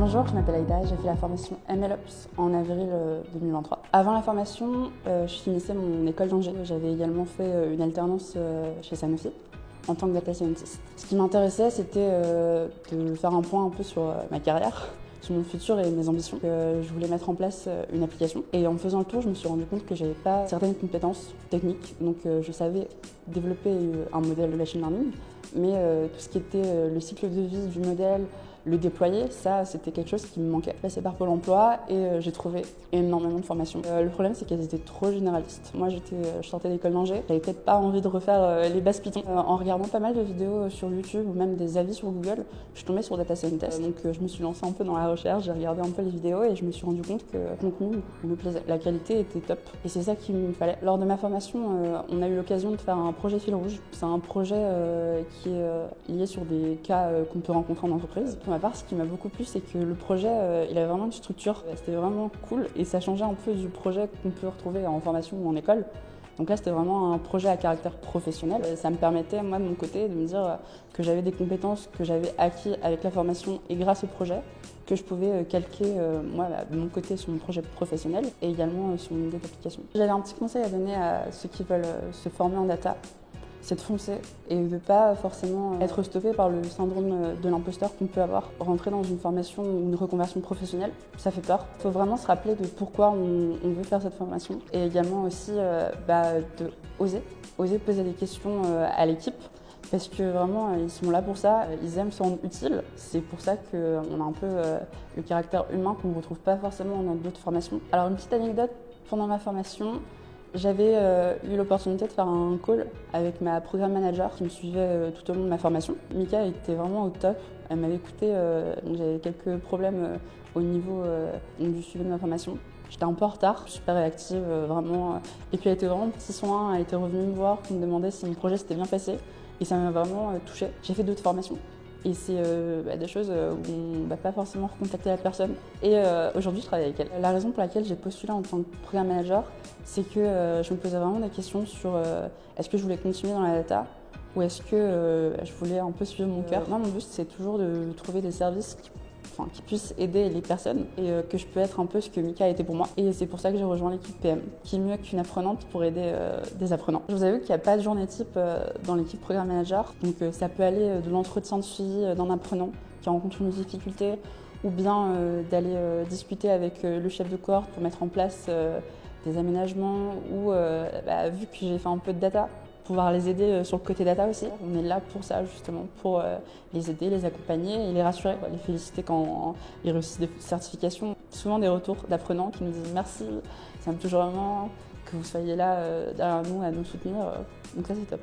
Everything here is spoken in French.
Bonjour, je m'appelle Aïda, j'ai fait la formation MLOps en avril 2023. Avant la formation, je finissais mon école d'ingé. J'avais également fait une alternance chez Sanofi en tant que data scientist. Ce qui m'intéressait, c'était de faire un point un peu sur ma carrière, sur mon futur et mes ambitions. Je voulais mettre en place une application et en faisant le tour, je me suis rendu compte que j'avais pas certaines compétences techniques. Donc je savais développer un modèle de machine learning, mais tout ce qui était le cycle de vie du modèle, le déployer, ça c'était quelque chose qui me manquait. Je passais par Pôle emploi et j'ai trouvé énormément de formations. Le problème c'est qu'elles étaient trop généralistes. Moi je sortais d'école d'ingé, j'avais peut-être pas envie de refaire les bases Python. En regardant pas mal de vidéos sur YouTube ou même des avis sur Google, je suis tombée sur Data Scientist. Donc je me suis lancée un peu dans la recherche, j'ai regardé un peu les vidéos et je me suis rendu compte que le contenu me plaisait. La qualité était top et c'est ça qu'il me fallait. Lors de ma formation, on a eu l'occasion de faire un projet fil rouge. C'est un projet qui est lié sur des cas qu'on peut rencontrer en entreprise. Pour ma part, ce qui m'a beaucoup plu, c'est que le projet, il avait vraiment une structure. C'était vraiment cool et ça changeait un peu du projet qu'on peut retrouver en formation ou en école. Donc là, c'était vraiment un projet à caractère professionnel. Ça me permettait, moi, de mon côté, de me dire que j'avais des compétences que j'avais acquises avec la formation et grâce au projet, que je pouvais calquer, moi, de mon côté, sur mon projet professionnel et également sur mon idée d'application. J'avais un petit conseil à donner à ceux qui veulent se former en data. C'est de foncer et de ne pas forcément être stoppé par le syndrome de l'imposteur qu'on peut avoir. Rentrer dans une formation ou une reconversion professionnelle, ça fait peur. Il faut vraiment se rappeler de pourquoi on veut faire cette formation et également aussi de oser poser des questions à l'équipe. Parce que vraiment, ils sont là pour ça, ils aiment se rendre utiles. C'est pour ça qu'on a un peu le caractère humain qu'on ne retrouve pas forcément dans d'autres formations. Alors une petite anecdote, pendant ma formation, j'avais eu l'opportunité de faire un call avec ma programme manager qui me suivait tout au long de ma formation. Mika était vraiment au top, elle m'avait écouté, donc j'avais quelques problèmes au niveau du suivi de ma formation. J'étais un peu en retard, super réactive, vraiment. Et puis elle était vraiment petit soin, elle était revenue me voir pour me demander si mon projet s'était bien passé. Et ça m'a vraiment touchée. J'ai fait d'autres formations. Et c'est des choses où on ne va pas forcément recontacter la personne. Et aujourd'hui, je travaille avec elle. La raison pour laquelle j'ai postulé en tant que programme manager, c'est que je me posais vraiment des questions sur est-ce que je voulais continuer dans la data ou est-ce que je voulais un peu suivre mon cœur. Moi, mon but, c'est toujours de trouver des services qui puissent aider les personnes et que je peux être un peu ce que Mika a été pour moi. Et c'est pour ça que j'ai rejoint l'équipe PM, qui est mieux qu'une apprenante pour aider des apprenants. Je vous avoue qu'il n'y a pas de journée type dans l'équipe Programme Manager, donc ça peut aller de l'entretien de suivi d'un apprenant qui rencontre une difficulté ou bien d'aller discuter avec le chef de cohorte pour mettre en place des aménagements ou vu que j'ai fait un peu de data, pouvoir les aider sur le côté data aussi. On est là pour ça justement, pour les aider, les accompagner et les rassurer, les féliciter quand ils réussissent des certifications. Souvent des retours d'apprenants qui nous disent merci, ça me touche vraiment que vous soyez là derrière nous à nous soutenir, donc ça c'est top.